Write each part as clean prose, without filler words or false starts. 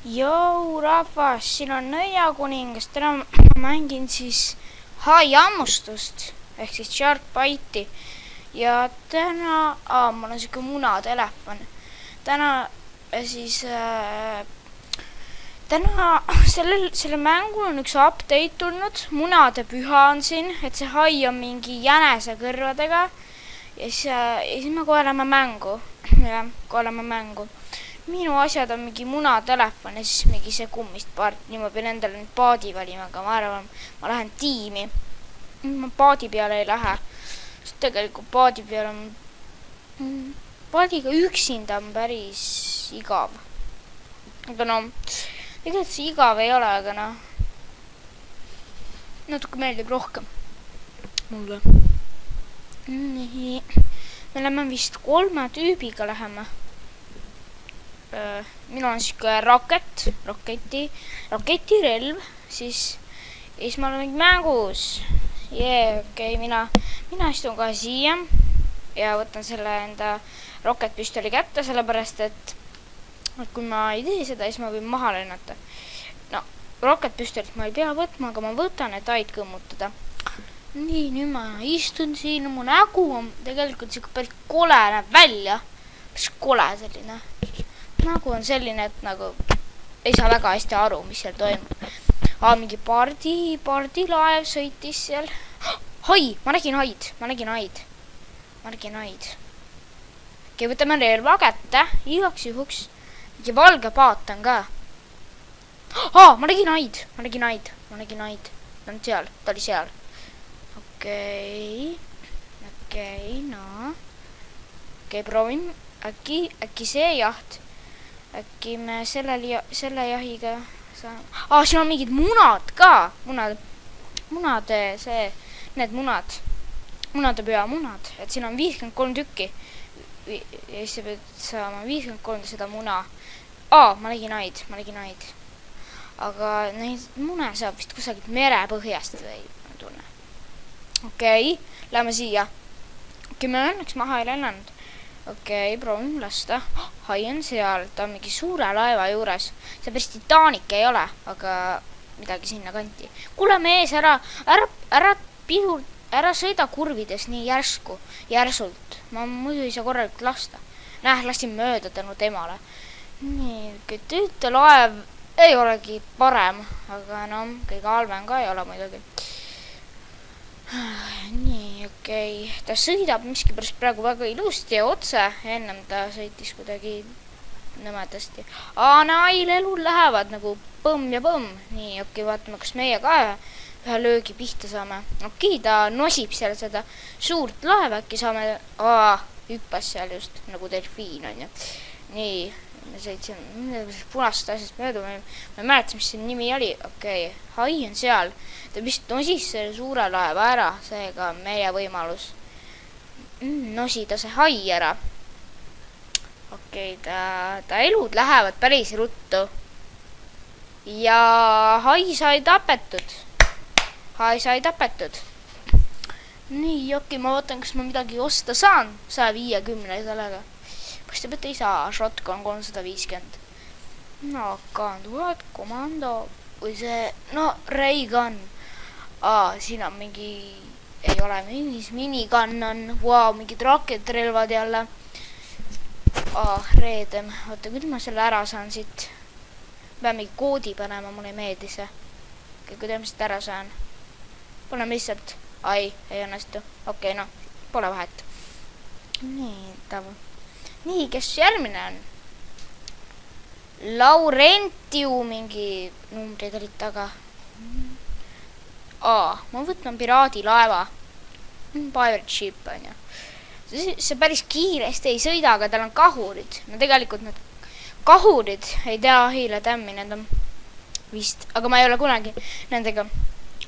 Jou rahvas, siin on Nõiakuningas, täna ma mängin siis haihammustust ehk siis Shark Bite'i ja täna, mul on siuke munatelefon. Täna selle mängul on üks update tulnud, munade püha on siin, et see hai on mingi jänese kõrvadega ja siis me kohe lähme mängu. Minu asjad on mingi munatelefon ja siis mingi see kummist paart, nii ma pean endale nüüd paadi valima, aga ma arvan, ma lähen tiimi. Ma paadi peale ei lähe, sest tegelikult paadi peale on paadiga üksinda on päris igav. Aga tegelikult see igav ei ole, aga natuke meeldib rohkem mulle. Nii, me läheme vist 3 tüübiga läheme. Minul on siuke raketirelv, siis ma olen mingi mängus. Okei, mina istun kohe siia ja võtan selle enda roketpüstoli kätte, sellepärast et kui ma ei tee seda, siis ma võin maha lennata. No, roketpüstolit ma ei pea võtma, aga ma võtan, et haid kõmmutada. Nii, nüüd ma istun siin, mu nägu on tegelikult siuke päris kole näeb välja. Päris kole selline. Nägu on selline, et nagu ei saa väga hästi aru, mis seal toimub. Mingi pardilaev sõitis seal. Hai, ma nägin haid. Okei, võtame relva kätte, igaks juhuks. Ja valge paat on ka. Ma nägin haid. Ta on seal, ta oli seal. Okei, proovin. Äkki see jaht. Äkki me selle jahiga saame. Siin on mingid munad ka. Need munade peamunad. Et siin on 53 tükki. Ja siis sa pead saama 53 seda muna. Ma nägin haid. Aga neid mune saab vist kusagilt merepõhjast või tunne. Okei, lähme siia. Me õnneks maha ei lennanud. Okei, proovin lasta. Hai on seal, ta on mingi suure laeva juures. See päris Titanic ei ole, aga midagi sinna kanti. Kuule mees, ära sõida kurvides nii järsult. Ma muidu ei saa korralikult lasta. Lasin mööda tänu temale. Nii, tüüte laev ei olegi parem, aga kõige halvem ka ei ole muidugi. Nii, okei. Ta sõidab miskipärast praegu väga ilusti ja otse. Ennem ta sõitis kuidagi nõmedasti. Nail elul lähevad nagu põmm ja põmm. Nii, okei, vaatame, kas meie ka ühe löögi pihta saame. Okei, ta nosib seal seda suurt laeva. Äkki saame... hüppas seal just nagu delfiin on ju. Nii, me sõitsime punast asjast mööda. Ma ei mäleta, mis see nimi oli. Okei, hai on seal. Ta vist nosis selle suure laeva ära, seega meie võimalus nosida see hai ära. Okei, ta elud lähevad päris ruttu. Ja hai sai tapetud. Nii, okei, ma vaatan, kas ma midagi osta saan 150 sellega. Paistab, et ei saa, shotgun 350. K1000, komando või see, Ray-gun. Siin on mingi, ei ole minigun on, mingid raketrelvad jälle. Reedem, oota, kuidas ma selle ära saan siit? Pean mingi koodi panema, mulle ei meeldi see. Kuidas ma siit ära saan? Paneme lihtsalt, ei õnnestu. Okei, pole vahet. Nii, kes järgmine on? Laurentiu mingi numbrid olid taga. Ma võtan piraadilaeva. Pirate ship on ju. See päris kiiresti ei sõida, aga tal on kahurid. Tegelikult need kahurid ei tea ahile tämmi, need on vist. Aga ma ei ole kunagi nendega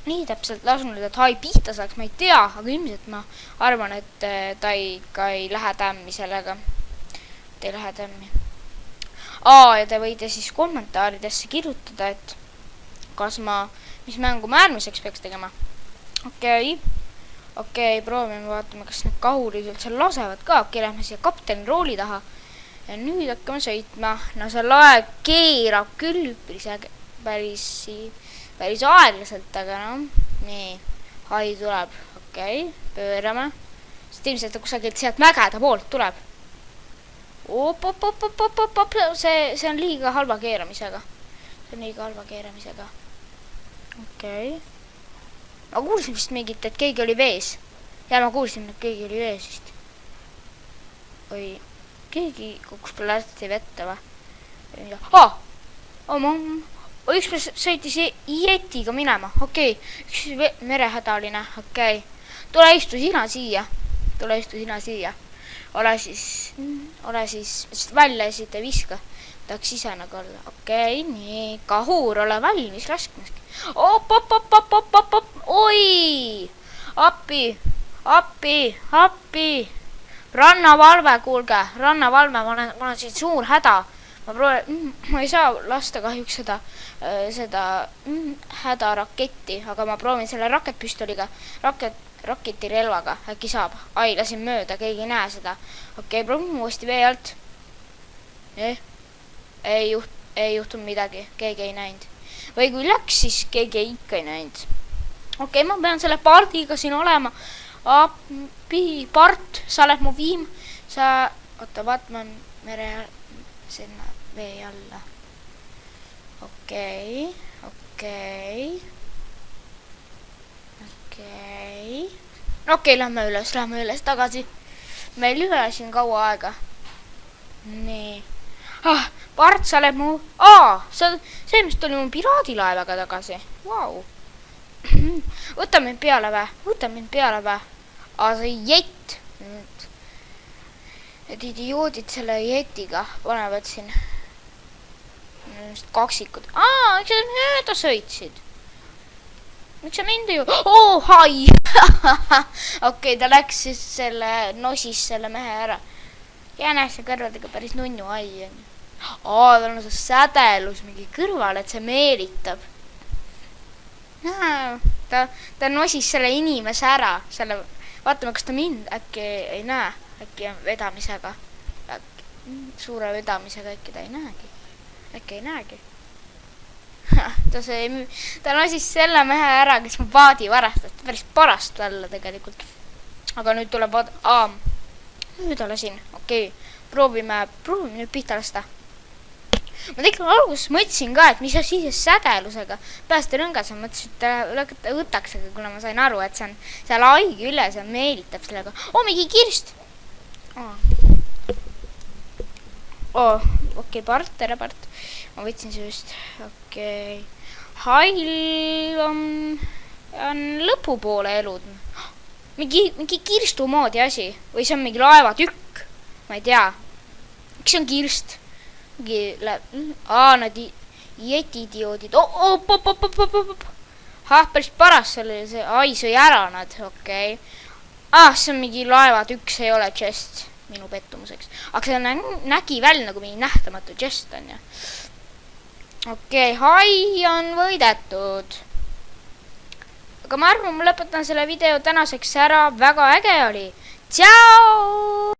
nii täpselt lasunnud, et hai pihta saaks, ma ei tea. Aga ilmselt ma arvan, et ta ei lähe tämmi sellega. Ta ei lähe tämmi. Ja te võite siis kommentaaridesse kirjutada, et mis mängu ma äärmiseks peaks tegema. Okei, proovime vaatame, kas need kahurid üldse lasevad ka. Okei, lähme siia kapteni rooli taha. ja nüüd hakkame sõitma. No see laev keerab küll päris aeglaselt, aga noh, nii, hai tuleb, okei, pöörame. Sest ilmselt kusagilt sealt mägede poolt tuleb. See on liiga halva keeramisega. Okei. Ma kuulsin vist mingit, et keegi oli vees. Ja ma kuulsin, et keegi oli vees vist. Või keegi kukkus plasti vette või? Üks sõitis jetiga minema. Okei. Üks merehädaline. Okei. Tule istu sina siia. Ole siis välja ja siit ei viska. Tahaks ise nagu olla. Okei, nii. Kahur, ole valmis laskmaski. Oi! Appi! Rannavalve, kuulge. Rannavalve, ma olen siin suur häda. Ma ei saa lasta kahjuks seda hädaraketti, aga ma proovin selle raketpüstoliga, raketirelvaga, äkki saab. Ai, lasin mööda, keegi ei näe seda. Okei, proovin uuesti vee alt. Ei juhtunud midagi, keegi ei näinud. Või kui läks, siis keegi ikka ei näinud. Okei, ma pean selle pardiga siin olema. Part, sa oled mu viim. Oota, vaatame mere sinna vee alla. Okei. Okei, lähme üles tagasi. Meil ei ole siin kaua aega. Nii. Part, sa oled mu... see, mis tuli mu piraadilaevaga tagasi. Vau. Võta mind peale vä. See jett. Need idioodid selle jetiga panevad siin kaksikud. Miks sa mööda sõitsid? Miks sa mind ei... hai! Okei, ta läks siis nosis selle mehe ära. Jänesse kõrvadega päris nunnu hai on. Tal on see sädelus mingi kõrval, et see meelitab. Ta nosis selle inimese ära. Vaatame, kas ta mind äkki ei näe. Äkki on vedamisega. Suure vedamisega äkki ta ei näegi. Äkki ei näegi. Ta nosis selle mehe ära, kes ma paadi varastas. Päris parast alla tegelikult. Aga nüüd tuleb nüüd lasin. Okei. Proovime nüüd pihta lasta. Ma tegelikult alguses mõtlesin ka, et mis asi sädelusega päästerõngas. Ma mõtlesin, et võtaks, aga kuna ma sain aru, et see on seal haigi üles ja meelitab sellega. Mingi kirst! Okei, Part, tere Part. Ma võtsin see just. Okei. Hail on lõpupoole elud. Mingi kirstu moodi asi. Või see on mingi laevatükk. Ma ei tea. Miks on kirst? Nad jetidioodid. Päris paras oli see. Sõi ära nad. Okei. See on mingi laevatükk, see ei ole chest minu pettumuseks. Aga see nägi välja nagu mingi nähtamatu chest on ja. Okei, hai on võidetud. Aga ma arvan, ma lõpetan selle video tänaseks ära. Väga äge oli. Tšau!